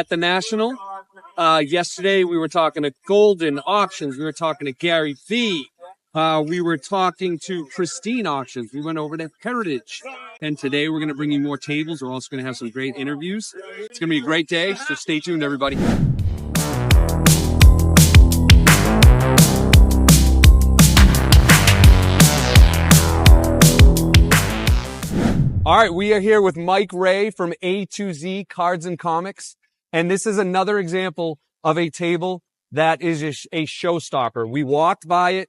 at the National. Yesterday, we were talking to Golden Auctions. We were talking to Gary V. We were talking to Pristine Auctions. We went over to Heritage. And today, we're going to bring you more tables. We're also going to have some great interviews. It's going to be a great day, so stay tuned, everybody. All right, we are here with Mike Ray from A to Z Cards and Comics, and this is another example of a table that is a showstopper. We walked by it,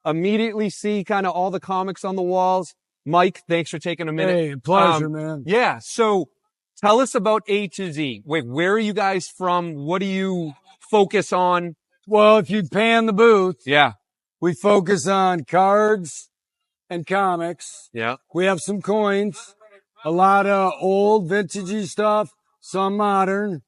immediately see kind of all the comics on the walls. Mike, thanks for taking a minute. Hey, pleasure, man. Yeah, so tell us about A to Z. Wait, where are you guys from? What do you focus on? Well, if you pan the booth, Yeah, we focus on cards and comics. yeah, We have some coins, a lot of old vintagey stuff, some modern,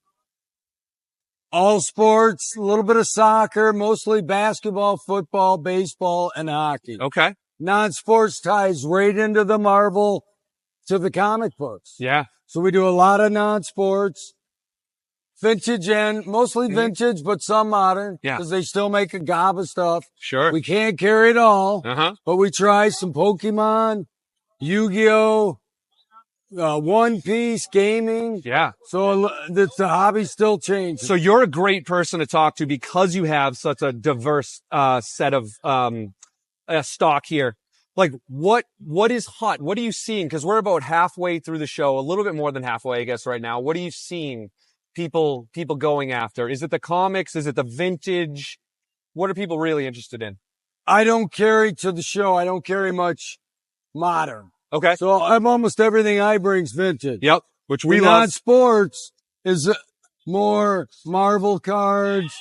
all sports, a little bit of soccer, mostly basketball, football, baseball, and hockey. okay, Non-sports ties right into the Marvel to the comic books. yeah, So we do a lot of non-sports, vintage and mostly vintage, but some modern. Yeah. Because they still make a gob of stuff. sure. We can't carry it all, Uh-huh. but we try some Pokemon, Yu-Gi-Oh, One Piece, gaming. Yeah. So the hobby still changes. So you're a great person to talk to because you have such a diverse set of stock here. Like what is hot? What are you seeing? Because we're about halfway through the show, a little bit more than halfway, I guess, right now. What are you seeing people going after? Is it the comics? Is it the vintage? What are people really interested in? I don't carry to the show. I don't carry much modern. Okay. So I'm almost everything I bring's vintage. Yep. Which we The love. non-sports is more Marvel cards,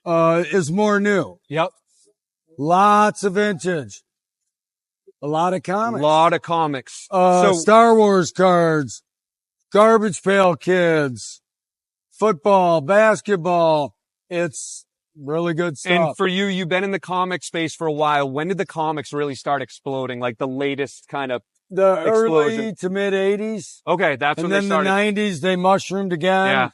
is more new. Yep. Lots of vintage. A lot of A comics. lot of comics. So Star Wars cards, Garbage Pail Kids, football, basketball. It's really good stuff. and for you, you've been in the comic space for a while. When did the comics really start exploding? Like the latest kind of The explosion. early to mid 80s. Okay, that's And when then they started. the 90s, they mushroomed again. Yeah.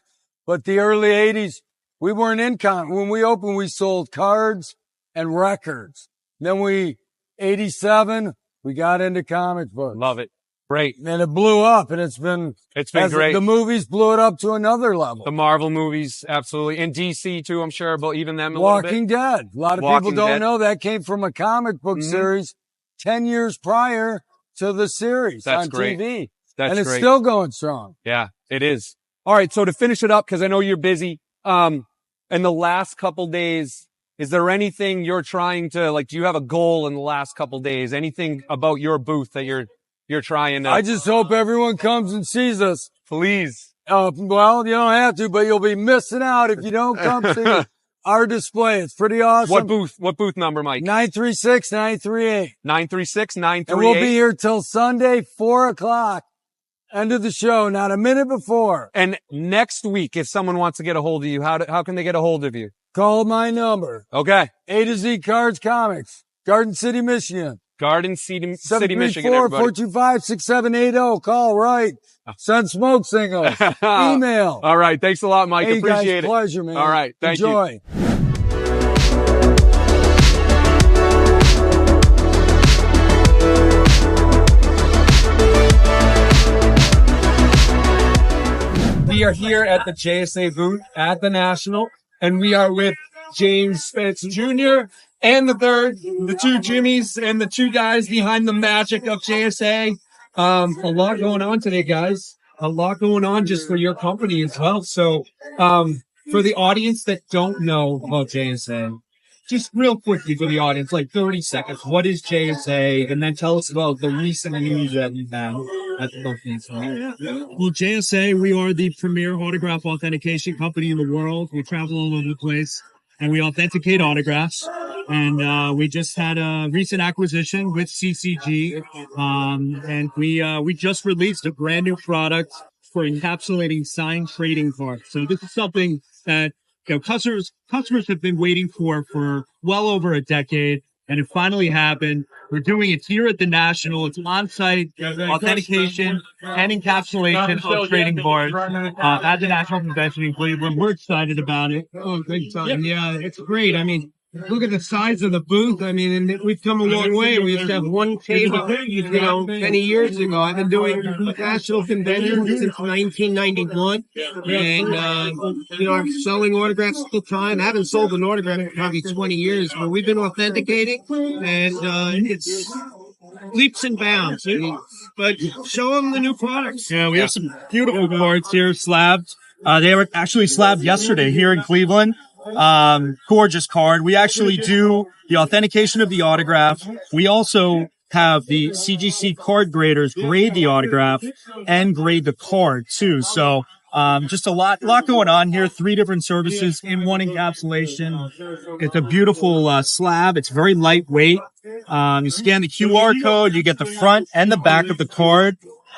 But the early 80s, we weren't in when we opened, we sold cards and records. Then 87, we got into comic books. Love it. Great. And it blew up, and it's been Great. The movies blew it up to another level. The Marvel movies, absolutely. And DC too, I'm sure, but even them a little bit. Walking Dead. A lot of Walking people don't Dead. know that came from a comic book series 10 years prior to the series That's on great. TV. That's and it's great. still going strong. Yeah, it is. All right, so to finish it up, because I know you're busy, in the last couple days, is there anything you're trying to, like, do you have a goal in the last couple days? Anything about your booth that you're trying to? I just hope everyone comes and sees us. Please. Well, you don't have to, but you'll be missing out if you don't come see our display. It's pretty awesome. What booth number, Mike? 936-938. 936-938. And we'll be here till Sunday, 4:00. End of the show, not a minute before. And next week, if someone wants to get a hold of you, how can they get a hold of you? Call my number. Okay. A to Z Cards Comics, Garden City, Michigan. Garden City, Michigan, everybody. 734-425-6780. Call right. Send smoke signals. Email. All right. Thanks a lot, Mike. Hey, Appreciate guys, it. pleasure, man. All right. Thank you. Enjoy. We are here at the JSA booth at the National, and we are with James Spence Jr. and the third, the two Jimmies and the two guys behind the magic of JSA. A lot going on today, guys. A lot going on just for your company as well. So, for the audience that don't know about JSA, just real quickly for the audience, like 30 seconds, what is JSA? And then tell us about the recent news that you've had at the company. Well, JSA, we are the premier autograph authentication company in the world. We travel all over the place and we authenticate autographs. And we just had a recent acquisition with CCG. And we just released a brand new product for encapsulating signed trading cards. So this is something that customers have been waiting for well over a decade, and it finally happened. We're doing it here at the National. It's on-site authentication and encapsulation of trading cards at the National Convention in Cleveland. We're excited about it. Oh, big time. Yeah, it's great. I mean, look at the size of the booth. I mean, and we've come a long way. We used to have one table, many years ago. I've been doing national conventions since 1991. And, I'm selling autographs all the time. I haven't sold an autograph in probably 20 years, but we've been authenticating. And it's leaps and bounds. But show them the new products. Yeah, we have some beautiful cards here, slabbed. They were actually slabbed yesterday here in Cleveland. Gorgeous card. We actually do the authentication of the autograph. We also have the CGC card graders grade the autograph and grade the card too. So, just a lot going on here. 3 different services in one encapsulation. It's a beautiful slab. It's very lightweight. You scan the QR code, you get the front and the back of the card.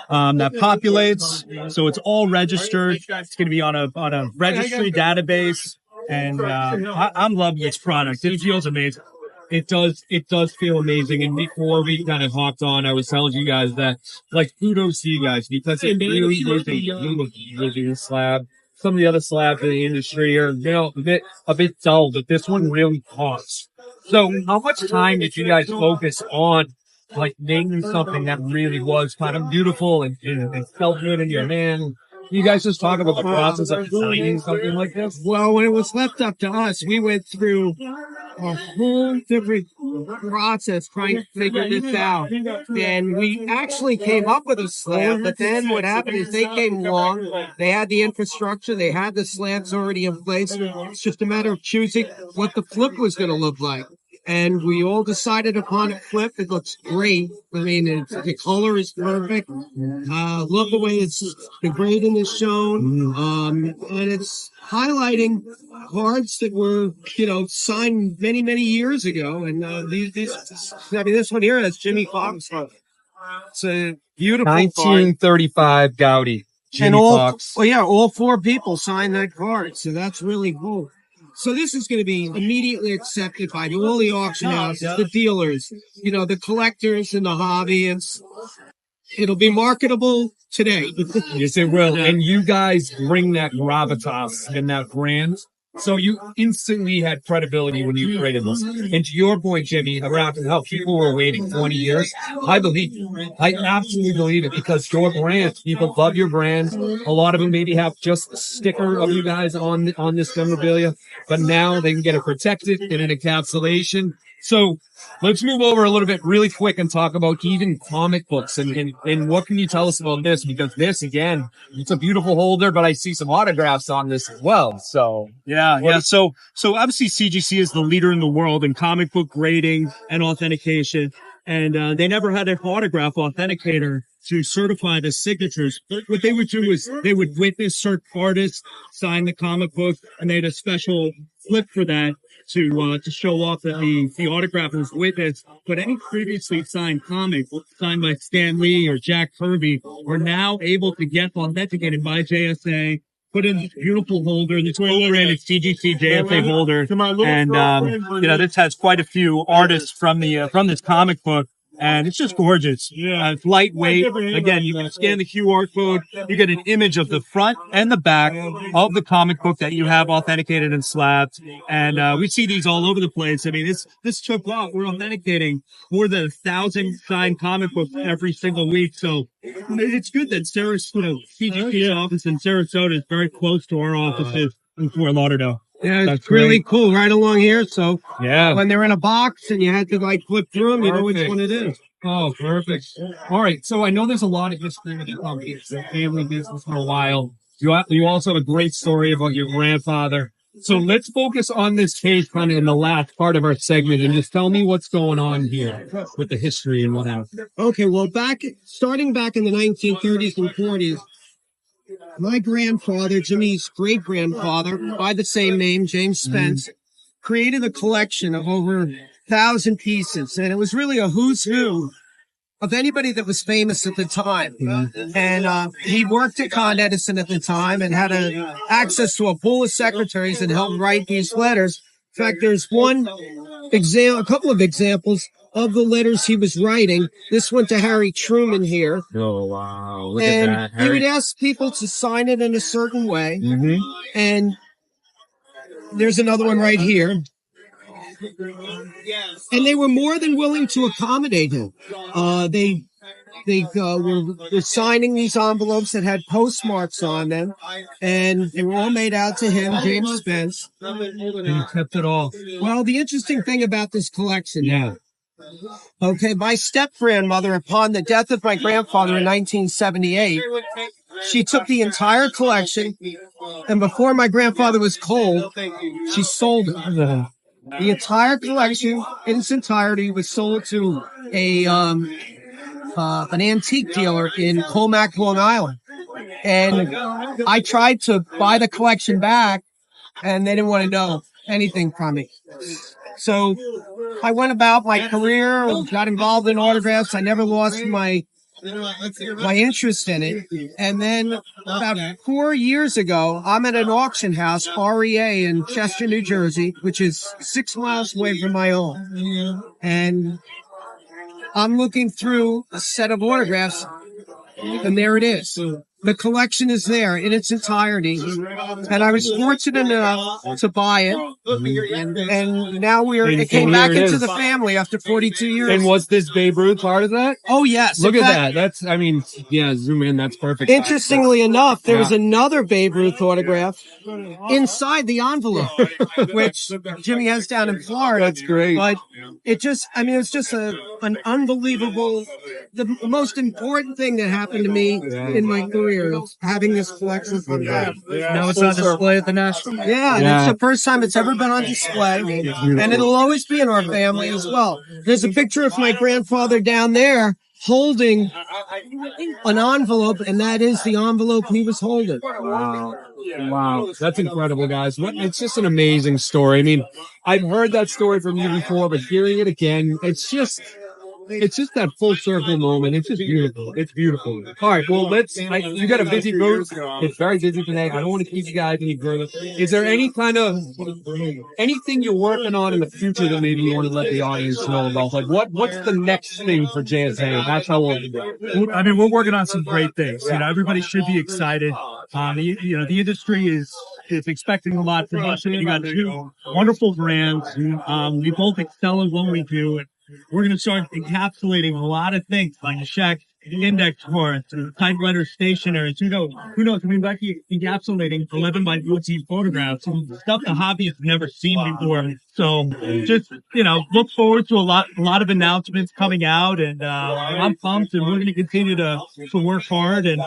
That populates, so it's all registered. It's going to be on a registry database. And I'm loving this product. It feels amazing. It does feel amazing. And before we kind of hopped on, I was telling you guys that, like, kudos to you guys, because it really is a beautiful slab. Some of the other slabs in the industry are, a bit dull, but this one really pops. So how much time did you guys focus on, like, making something that really was kind of beautiful and felt good in your hand? You guys just talk about the process of designing something like this? Well, when it was left up to us, we went through a whole different process trying to figure this out. And we actually came up with a slab, but then what happened is they came along, they had the infrastructure, they had the slabs already in place. It's just a matter of choosing what the flip was going to look like. And we all decided upon a flip. It looks great. I mean, the color is perfect. Love the way the grading is shown. And it's highlighting cards that were, signed many, many years ago. And this one here has Jimmy Fox. It's a beautiful 1935 Gaudi. Jimmy Fox. All 4 people signed that card. So that's really cool. So this is going to be immediately accepted by all the auction houses, the dealers, the collectors and the hobbyists. It'll be marketable today. Yes, it will. And you guys bring that gravitas and that brand. So you instantly had credibility when you created this. And to your point, Jimmy, around how people were waiting 20 years, I absolutely believe it, because your brand, people love your brand. A lot of them maybe have just a sticker of you guys on this memorabilia, but now they can get it protected in an encapsulation. So let's move over a little bit really quick and talk about even comic books and what can you tell us about this? Because this, again, it's a beautiful holder, but I see some autographs on this as well. So yeah. So obviously CGC is the leader in the world in comic book grading and authentication. And they never had an autograph authenticator to certify the signatures. What they would do is they would witness certain artists sign the comic book, and they had a special flip for that to show off that the autograph was witnessed. But any previously signed comic signed by Stan Lee or Jack Kirby were now able to get authenticated by JSA. Put in this beautiful holder. This holder in is CGC JSA holder, and this has quite a few artists from this comic book. And it's just gorgeous. Yeah. It's lightweight. Again, you can scan the QR code. You get an image of the front and the back of the comic book that you have authenticated and slabbed. And we see these all over the place. I mean, this took off. We're authenticating more than 1,000 signed comic books every single week. So it's good that CGC's office in Sarasota is very close to our offices in Fort Lauderdale. Yeah, it's really cool right along here. So when they're in a box and you had to flip through them, you know which one it is. Oh, perfect. All right. So I know there's a lot of history with the company. It's a family business for a while. You also have a great story about your grandfather. So let's focus on this case kind of in the last part of our segment and just tell me what's going on here with the history and what happened. Okay. Well, starting back in the 1930s and 40s, my grandfather, Jimmy's great-grandfather, by the same name, James Spence, created a collection of over 1,000 pieces. And it was really a who's who of anybody that was famous at the time. And he worked at Con Edison at the time and had access to a pool of secretaries that helped write these letters. In fact, there's one a couple of examples of the letters he was writing. This went to Harry Truman here. Oh, wow. Look And at that. he would ask people to sign it in a certain way. And there's another one right here. And they were more than willing to accommodate him. They were signing these envelopes that had postmarks on them, and they were all made out to him, James Spence. And he kept it all. Well, the interesting thing about this collection, okay, my step-grandmother, upon the death of my grandfather in 1978, she took the entire collection, and before my grandfather was cold, she sold it. The entire collection in its entirety was sold to an antique dealer in Colmac, Long Island. And I tried to buy the collection back, and they didn't want to know anything from me. So I went about my career, got involved in autographs. I never lost my interest in it. And then about 4 years ago, I'm at an auction house, REA in Chester, New Jersey, which is 6 miles away from my own. And I'm looking through a set of autographs, and there it is. The collection is there in its entirety, and I was fortunate enough to buy it, and now it came back into the family after 42 years. And was this Babe Ruth part of that? Oh, yes. Look at that. That's, zoom in. That's perfect. Interestingly enough, there was another Babe Ruth autograph inside the envelope, which Jimmy has down in Florida. That's great. But it's just an unbelievable, the most important thing that happened to me in my career is having this collection from that. Now it's on display at the National. Yeah, and it's the first time it's ever been on display, and it'll always be in our family as well. There's a picture of my grandfather down there holding an envelope, and that is the envelope he was holding. Wow. That's incredible, guys. It's just an amazing story. I mean, I've heard that story from you before, but hearing it again, it's just that full circle moment. It's just beautiful. It's beautiful. All right. Well, you got a busy booth. It's very busy today. I don't want to keep you guys any further. Is there anything you're working on in the future that maybe you want to let the audience know about? Like, what's the next thing for JSA? That's how we'll do it. I mean, we're working on some great things. Everybody should be excited. The industry is expecting a lot from us. You got two wonderful brands. We both excel at what we do. We're going to start encapsulating a lot of things like a check, index cards, typewriter stationery. Who knows? We might be encapsulating 11 by 14 photographs, stuff the hobby has never seen before. So just, look forward to a lot of announcements coming out, and I'm pumped, and we're going to continue to work hard and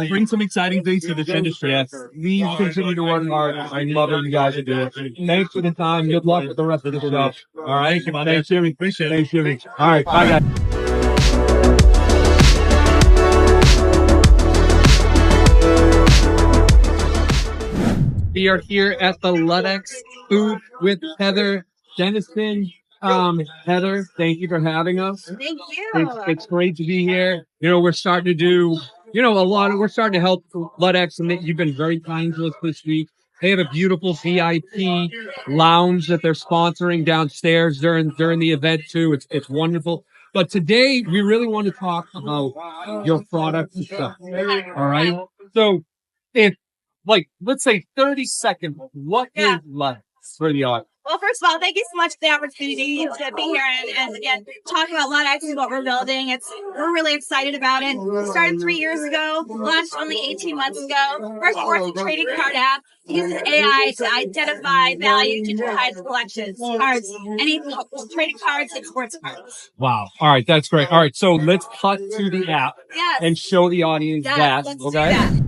bring some exciting things to this industry. Yes. Please continue to work hard. I love what you guys are doing. Thanks for the time. Good luck with the rest of the show. All right. Thanks, Jimmy. Appreciate it. Thanks, Jimmy. All right. Bye, guys. We are here at the Ludex booth with Heather Dennison. Heather, thank you for having us. Thank you. It's great to be here. We're starting to do, we're starting to help Ludex, and you've been very kind to us this week. They have a beautiful VIP lounge that they're sponsoring downstairs during the event too. It's wonderful. But today we really want to talk about your product and stuff. All right. So let's say 30 seconds. What is Ludex for the audience? Well, first of all, thank you so much for the opportunity to be here and again, talk about Ludex and what we're building. We're really excited about it. We started 3 years ago, launched only 18 months ago. First working trading card app. Uses AI to identify value, digitize collections, cards, any trading cards and sports cards. Wow. All right. That's great. All right. So let's cut to the app and show the audience that. Let's okay. do that.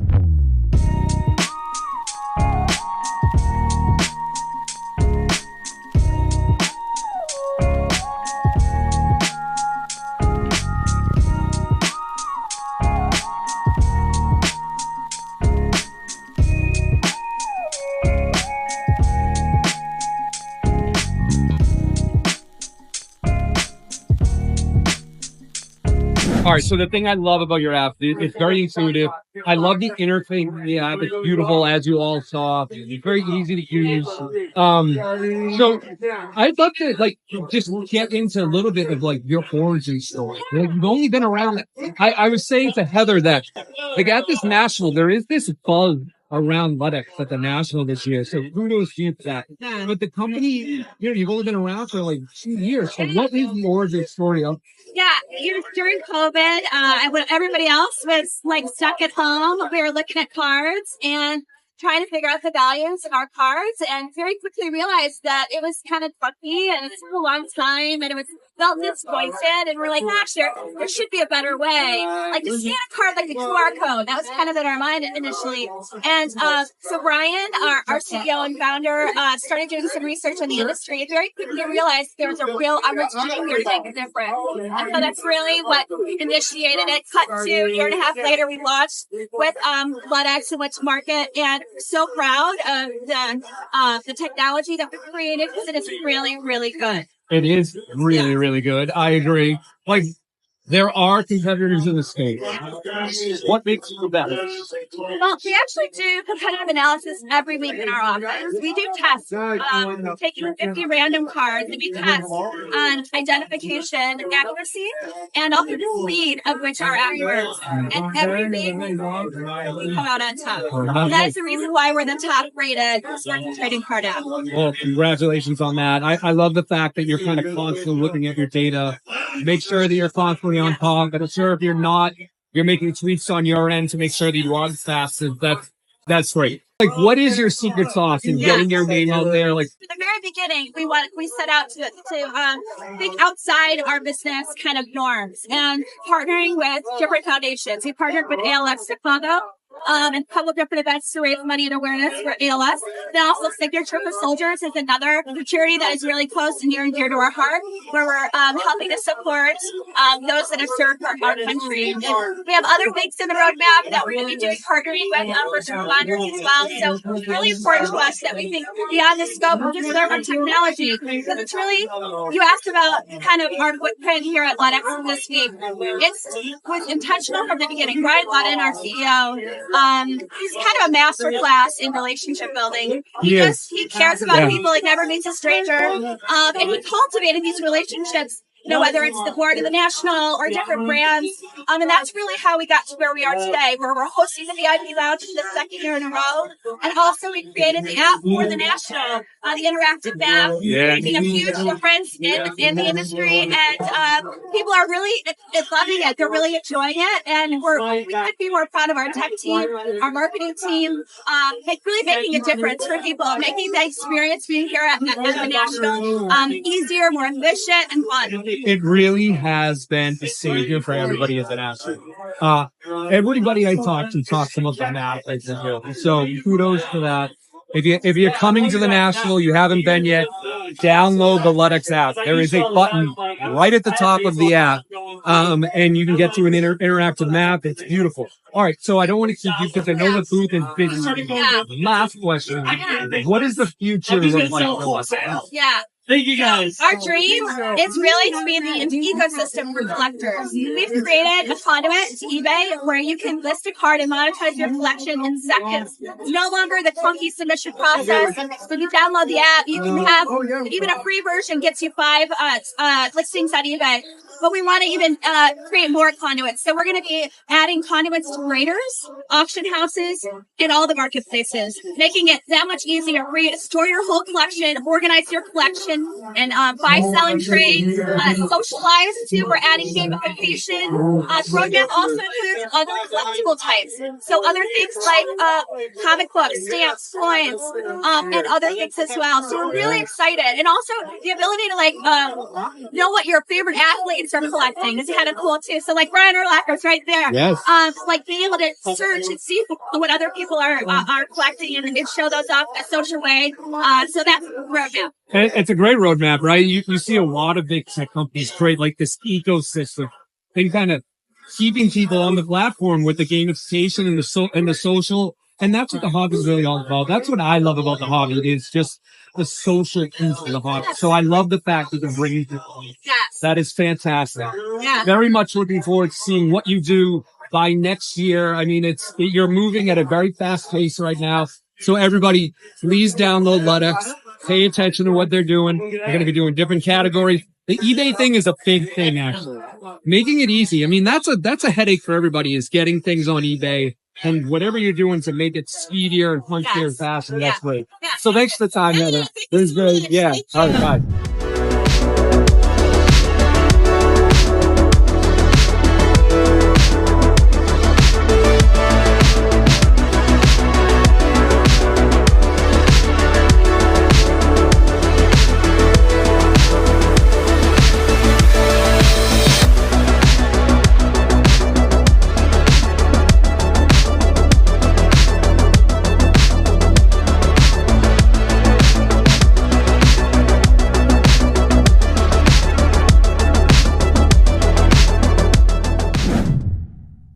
All right, so the thing I love about your app, it's very intuitive. I love the interface of the app. It's beautiful, as you all saw. It's very easy to use. So I'd love to just get into a little bit of your origin story. You've only been around. I was saying to Heather that at this national, there is this buzz around Ludex at the national this year. So kudos to you for that. But the company, you've only been around for 2 years. So what is the origin story of? Yeah, during COVID, when everybody else was stuck at home, we were looking at cards and trying to figure out the values of our cards, and very quickly realized that it was kind of funky and it took a long time, and it felt disjointed, and we're like, gosh, there should be a better way. To scan a card like a QR code. That was kind of in our mind initially. And so Brian, our CEO and founder, started doing some research on the industry and very quickly realized there was a real opportunity here to make it different. And so that's really what initiated it. Cut to a year and a half later, we launched with Ludex and went to market, and so proud of the technology that we created because it is really, really good. It is really, really good. I agree. There are competitors in the space. What makes you better? Well, we actually do competitive analysis every week in our office. We do tests, taking 50 random cards, and we test on identification accuracy and also the speed of which our app works. And every week we come out on top. And that is the reason why we're the top rated sports trading card app. Well, congratulations on that. I love the fact that you're kind of constantly looking at your data. Make sure that you're constantly on top, but I'm sure if you're not, you're making tweaks on your end to make sure that you are fast. That's great. What is your secret sauce in getting your name out there? From the very beginning, we set out to think outside our business kind of norms and partnering with different foundations. We partnered with ALS Chicago. And a couple of different events to raise money and awareness for ALS. Then also Signature for Soldiers is another charity that is really close and near and dear to our heart, where we're helping to support those that have served our country. And we have other things in the roadmap that we're going to be doing, partnering with first responders as well. So it's really important to us that we think beyond the scope of just our technology, because it's really, you asked about kind of our footprint here at Ludex this week. It was intentional from the beginning. Brian Ludden, our CEO, he's kind of a master class in relationship building. He cares about people. He never meets a stranger. And he cultivated these relationships, whether it's the board of the national or different brands. And that's really how we got to where we are today, where we're hosting the VIP Lounge for the second year in a row. And also we created the app for the national, the interactive map, making a huge difference in the industry. And people are really loving it. They're really enjoying it. And we couldn't be more proud of our tech team, our marketing team. It's really making a difference for people, making the experience being here at the national easier, more efficient, and fun. It really has been a savior for everybody as an athlete. Everybody I talked to talks about the athletes. So kudos for that. If you're coming to the national, you haven't been yet, download the Ludex app. There is a button right at the top of the app, and you can get to an interactive map. It's beautiful. All right, so I don't want to keep you because I know the booth is busy. Last question: what is the future look like for Ludex? Yeah. Thank you, guys. Our dream is really to be the ecosystem for collectors. We've created a conduit to eBay where you can list a card and monetize your collection in seconds. It's no longer the clunky submission process. When you download the app, you can have even a free version gets you 5 listings on eBay. But we want to even create more conduits. So we're going to be adding conduits to graders, auction houses, and all the marketplaces, making it that much easier for you to store your whole collection, organize your collection, and buy, sell, and trade. Socialize, too. We're adding gamification. Roadmap also includes other collectible types. So other things like comic books, stamps, coins, and other things as well. So we're really excited. And also the ability to know what your favorite athletes are collecting is kind of cool too. So Brian Urlacher's right there. Yes. Being able to search and see what other people are collecting and show those off in a social way. So that's the roadmap. It's a great roadmap, right? You see a lot of big tech companies create this ecosystem and kind of keeping people on the platform with the gamification and the social And that's what the hobby is really all about. That's what I love about the hobby is just the social piece of the hobby. So I love the fact that you're bringing people. Yes. That is fantastic. Yeah. Very much looking forward to seeing what you do by next year. I mean, you're moving at a very fast pace right now. So everybody, please download Ludex. Pay attention to what they're doing. They're going to be doing different categories. The eBay thing is a big thing, actually. Making it easy. I mean, that's a headache for everybody is getting things on eBay. And whatever you're doing to make it speedier and punchier and faster, that's great. So thanks for the time, Heather. This is great. Yeah. All right. Bye.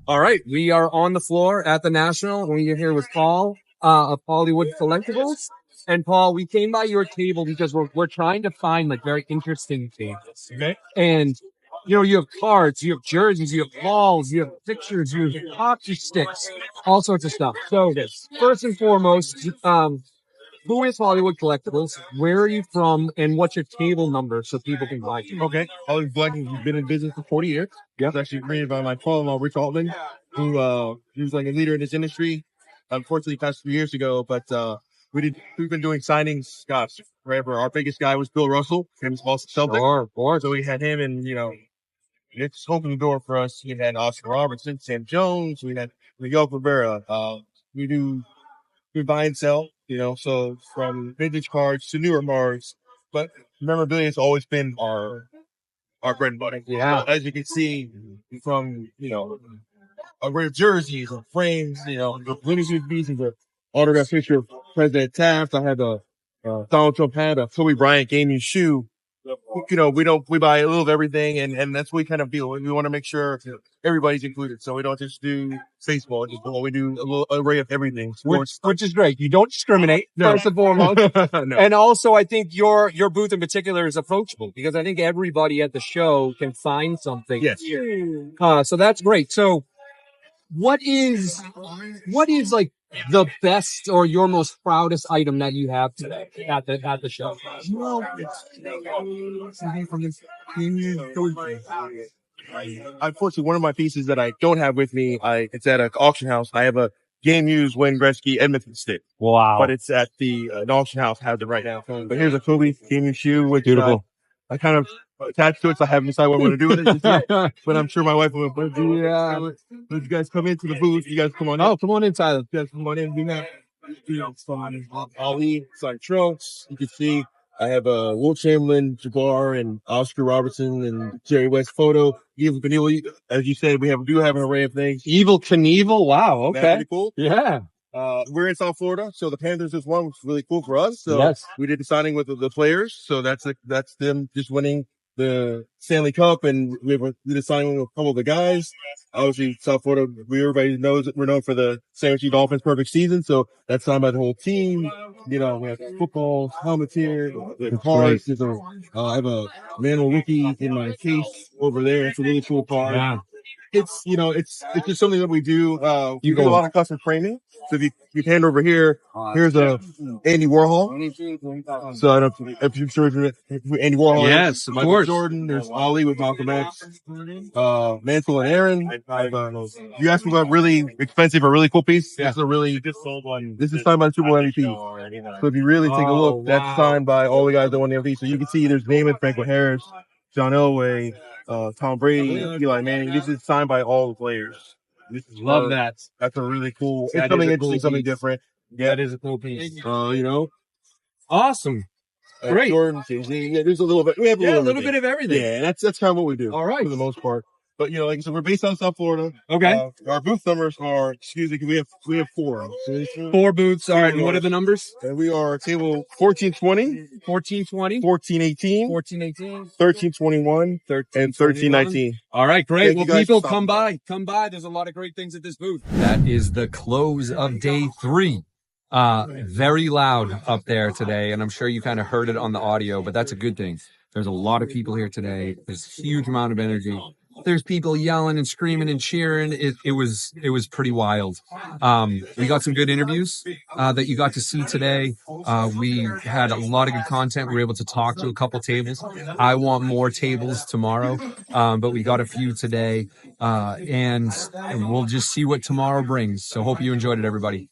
All right, we are on the floor at the National. We are here with Paul of Hollywood Collectibles. And Paul, we came by your table because we're trying to find like very interesting things. Okay. And you have cards, you have jerseys, you have balls, you have pictures, you have hockey sticks, all sorts of stuff. So first and foremost, who is Hollywood Collectibles? Where are you from? And what's your table number so people can find you? Okay. Hollywood Collectibles has been in business for 40 years. Yeah. It's actually created by my father-in-law, Rich Altman, who he was like a leader in this industry. Unfortunately, passed 3 years ago, but we've been doing signings, gosh, forever. Our biggest guy was Bill Russell, famous Boston Celtic. Sure. So we had him, and it's opened the door for us. We had Oscar Robertson, Sam Jones. We had Miguel Cabrera. We buy and sell, so from vintage cards to newer cards, but memorabilia has always been our bread and butter. Yeah. So as you can see from, our rare jerseys and frames, the limited pieces of autograph picture of President Taft. I had a Donald Trump hat, a Kobe Bryant gaming shoe. We buy a little of everything, and that's what we kind of feel. We want to make sure everybody's included. So we don't just do baseball, we do a little array of everything. Which is great. You don't discriminate, first and foremost. No. And also, I think your booth in particular is approachable because I think everybody at the show can find something. Yes. So that's great. So what is like the best or your most proudest item that you have today at the show? Unfortunately, one of my pieces that I don't have with me, it's at an auction house. I have a game used Wayne Gretzky Edmonton stick. Wow. But it's at an auction house, has it right now. But here's a Kobe game used shoe, which Beautiful. I kind of attached to it, so I haven't decided what I'm going to do with it just yet. But I'm sure my wife will. Yeah. If you guys come into the booth, you guys come on in. Oh, come on in, Tyler. You guys come on in. We have, Ali, signed trunks. You can see I have Will Chamberlain, Jabbar, and Oscar Robertson, and Jerry West photo. Evil Knievel, as you said, we do have an array of things. Evil Knievel. Wow. Okay. That's pretty cool. Yeah. We're in South Florida, so the Panthers is one, which is really cool for us. So yes. We did the signing with the players. So that's them just winning the Stanley Cup, and we did a signing with a couple of the guys. Obviously, South Florida, everybody knows that we're known for the San Francisco Dolphins perfect season. So that's signed by the whole team. We have football helmets here, the cards. I have a Manuel Rookie in my case over there. It's a really cool card. Yeah. It's just something that we do. You do a lot of custom framing. So if you hand over here, here's a Andy Warhol. So I don't know if you're sure who Andy Warhol. Yes, of Michael course. Jordan. There's Ali with Malcolm X. Mantle and Aaron. You asked me about really expensive or really cool piece. Yeah. This is signed by the Super Bowl MVP. So if you really take a look, that's signed by all the guys that won the MVP. So you can see there's Namath, Franklin Harris, John Elway, Tom Brady, Eli Manning. This is signed by all the players. Love that. That's a really cool. That it's something is a interesting, cool something piece. different. Yeah. That is a cool piece. Awesome. Great. Jordan, yeah, there's a little bit. We have a little bit of everything. Yeah, that's kind of what we do. All right. For the most part. But you know, like so, we're based out of South Florida. Okay. Our booth numbers are, excuse me, we have 4. 4 booths. All right. And what are the numbers? And we are table 1420, 1420, 1418, 1418, 1321, and 1319. All right, great. Thank Well, you guys people, for come stopping by. Come by. There's a lot of great things at this booth. That is the close of day 3. Very loud up there today, and I'm sure you kind of heard it on the audio, but that's a good thing. There's a lot of people here today. There's a huge amount of energy. There's people yelling and screaming and cheering. It was pretty wild. We got some good interviews that you got to see today. We had a lot of good content. We were able to talk to a couple tables. I want more tables tomorrow, but we got a few today, and we'll just see what tomorrow brings. So hope you enjoyed it, everybody.